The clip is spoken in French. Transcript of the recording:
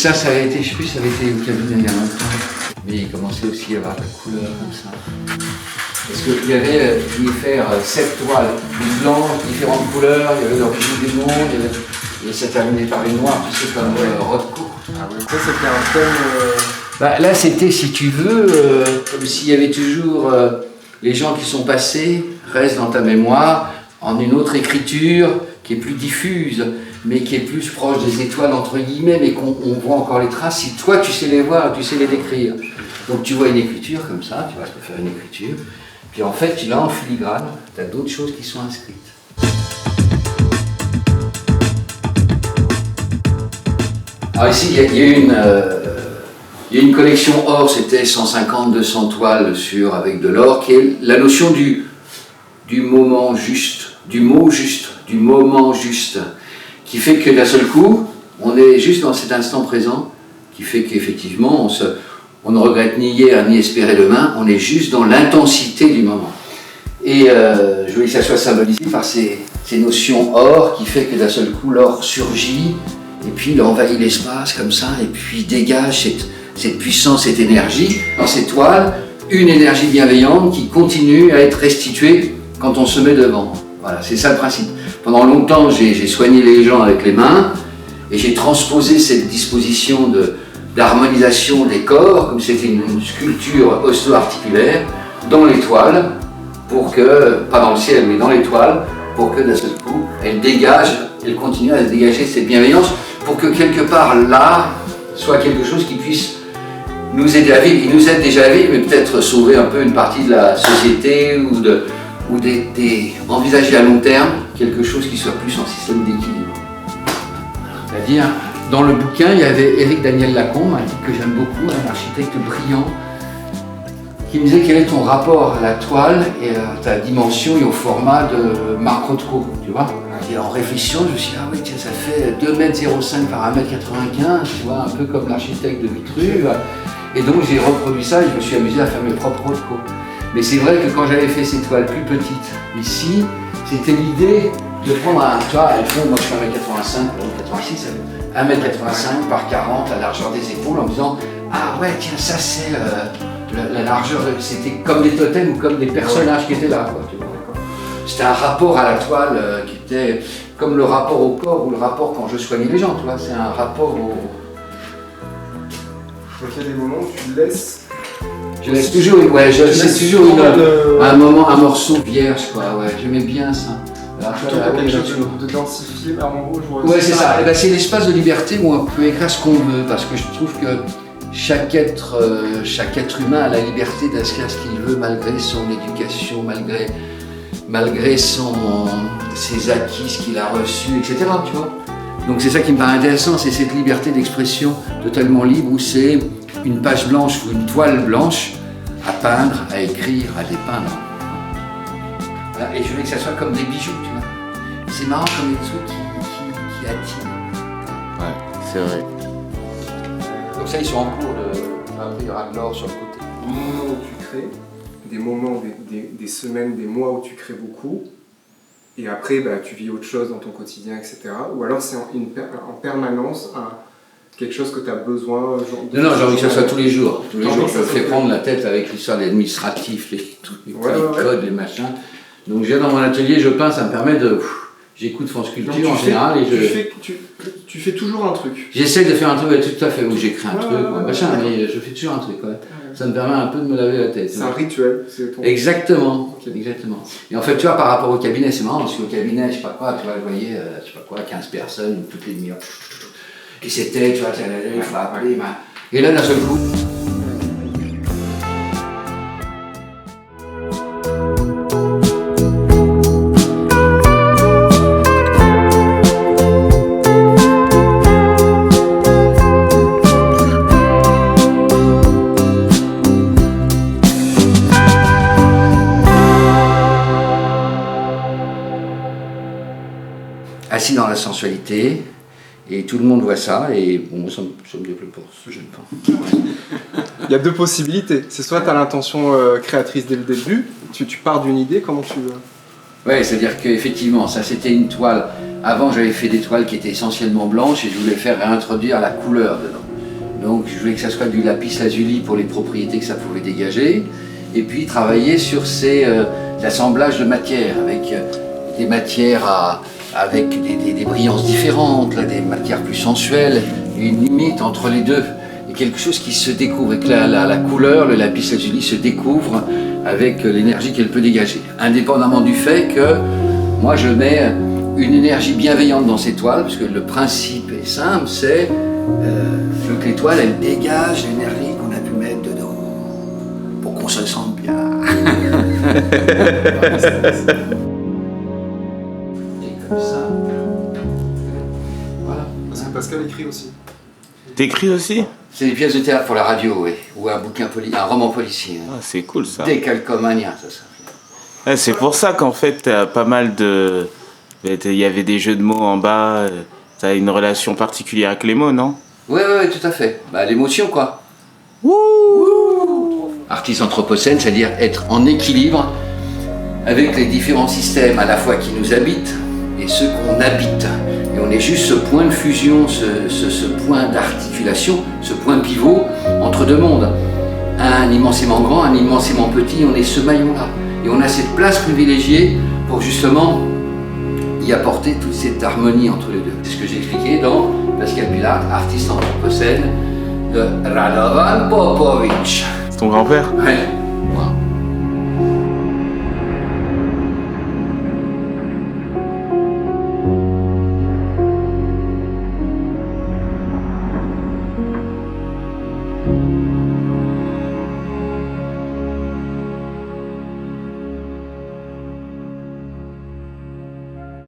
ça avait été, je sais plus, ça avait été au cabinet il y a longtemps. Mais il commençait aussi à avoir la couleur comme ça. Parce qu'il y avait, je voulais faire 7 toiles, une blanche, différentes couleurs, il y avait l'origine du monde, et ça terminait par les noirs, tu sais, comme Rothko. Ah oui. Ça, c'était un thème... Bah, là, c'était, si tu veux, comme s'il y avait toujours les gens qui sont passés, restent dans ta mémoire, en une autre écriture qui est plus diffuse, mais qui est plus proche des étoiles, entre guillemets, mais qu'on voit encore les traces, si toi tu sais les voir, tu sais les décrire. Donc tu vois une écriture comme ça, tu vas te faire une écriture, puis en fait, tu l'as en filigrane, tu as d'autres choses qui sont inscrites. Alors ici, il y a une collection or, c'était 150-200 toiles avec de l'or, qui est la notion du moment juste, du mot juste, du moment juste, qui fait que d'un seul coup, on est juste dans cet instant présent, qui fait qu'effectivement, on ne regrette ni hier ni espérer demain, on est juste dans l'intensité du moment. Et je voulais que ça soit symbolisé par ces notions or, qui fait que d'un seul coup, l'or surgit, et puis il envahit l'espace comme ça, et puis dégage cette puissance, cette énergie, dans ces toiles, une énergie bienveillante qui continue à être restituée quand on se met devant. Voilà, c'est ça le principe. Pendant longtemps, j'ai soigné les gens avec les mains, et j'ai transposé cette disposition d'harmonisation des corps, comme c'était une sculpture osto-articulaire, dans les toiles, pour que, pas dans le ciel, mais dans les toiles, pour que d'un seul coup, elle continue à dégager cette bienveillance, pour que quelque part là, soit quelque chose qui puisse nous aider à vivre. Il nous aide déjà à vivre, mais peut-être sauver un peu une partie de la société, ou envisager à long terme quelque chose qui soit plus en système d'équilibre. C'est-à-dire, dans le bouquin, il y avait Éric Daniel Lacombe, un type que j'aime beaucoup, un architecte brillant, qui me disait quel est ton rapport à la toile et à ta dimension et au format de Marc Rothko, tu vois. Et en réfléchissant, je me suis dit, ah oui, tiens, ça fait 2,05 m par 1,95 m, tu vois, un peu comme l'architecte de Vitruve. Et donc j'ai reproduit ça et je me suis amusé à faire mes propres Rothko. Mais c'est vrai que quand j'avais fait ces toiles plus petites ici, c'était l'idée de prendre tu vois, elles font, moi je fais 1,85 m, 1,86 m, 1,85 m par 40, la largeur des épaules, en me disant, ah ouais, tiens, ça c'est la largeur, c'était comme des totems ou comme des personnages qui étaient là, quoi, tu vois. C'était un rapport à la toile qui était comme le rapport au corps ou le rapport quand je soignais les gens, tu vois, c'est un rapport au... Donc il y a des moments où tu laisses... Je laisse toujours, ouais, c'est toujours un moment, un morceau vierge, quoi, ouais, j'aimais bien ça. Alors, quelque chose de densifié, en gros, je vois... Ouais, c'est ça, et ben, c'est l'espace de liberté où on peut écrire ce qu'on veut, parce que je trouve que chaque être humain a la liberté d'inscrire ce qu'il veut malgré son éducation, malgré ses acquis, ce qu'il a reçu, etc. Tu vois. Donc c'est ça qui me paraît intéressant, c'est cette liberté d'expression totalement libre où c'est une page blanche ou une toile blanche à peindre, à écrire, à dépeindre. Voilà. Et je voulais que ça soit comme des bijoux, tu vois. C'est marrant comme des trucs qui attirent. Ouais, c'est vrai. Donc ça, ils sont en cours, il y aura de l'or sur le côté. Des moments où tu crées, des moments, des semaines, des mois où tu crées beaucoup, et après bah, tu vis autre chose dans ton quotidien, etc. Ou alors c'est en permanence quelque chose que tu as besoin. Non, j'ai envie que ça soit tous les jours. Tous les jours, je me fais prendre la tête avec l'histoire de l'administratif, les codes, les machins. Donc je viens dans mon atelier, je peins, ça me permet de... J'écoute France Culture en général et tu fais toujours un truc. J'essaie de faire un truc, tout à fait, où j'écris un truc, machin, mais je fais toujours un truc. Ouais. Ça me permet un peu de me laver la tête. C'est un rituel. Exactement, exactement. Et en fait, tu vois, par rapport au cabinet, c'est marrant, parce qu'au cabinet, je sais pas quoi, tu vois, je voyais, 15 personnes, toutes les demi-heures. Et c'était, tu vois, il faut appeler. Et là, d'un seul coup... Assis dans la sensualité, et tout le monde voit ça, et bon, ça me déplaît pas, j'aime pas. Il y a deux possibilités. C'est soit tu as l'intention créatrice dès le début, tu pars d'une idée, comment tu veux. Oui, c'est-à-dire qu'effectivement, ça c'était une toile. Avant, j'avais fait des toiles qui étaient essentiellement blanches, et je voulais faire réintroduire la couleur dedans. Donc je voulais que ça soit du lapis lazuli pour les propriétés que ça pouvait dégager. Et puis travailler sur l'assemblage de matières, avec des matières avec des brillances différentes, là, des matières plus sensuelles, une limite entre les deux. Et quelque chose qui se découvre, et que la couleur, le lapis lazuli se découvre avec l'énergie qu'elle peut dégager. Indépendamment du fait que moi je mets une énergie bienveillante dans ces toiles, parce que le principe est simple, c'est que l'étoile elle dégage l'énergie qu'on a pu mettre dedans, pour qu'on se sente bien. Et comme ça, voilà. Parce que Pascal écrit aussi. T'écris aussi? C'est des pièces de théâtre pour la radio, oui, ou un roman policier. Ah, c'est cool ça. Décalcomania, ça. Ouais, c'est pour ça qu'en fait, t'as pas mal de... Il y avait des jeux de mots en bas. T'as une relation particulière avec les mots, non? Oui, tout à fait. Bah, l'émotion, quoi. Artiste anthropocène, c'est-à-dire être en équilibre avec les différents systèmes à la fois qui nous habitent et ceux qu'on habite. Et on est juste ce point de fusion, ce point d'articulation, ce point pivot entre deux mondes. Un immensément grand, un immensément petit, on est ce maillon-là. Et on a cette place privilégiée pour justement y apporter toute cette harmonie entre les deux. C'est ce que j'ai expliqué dans Pascal Pilat, artiste anthropocène de Radovan Popović. C'est ton grand-père? Ouais. Wow.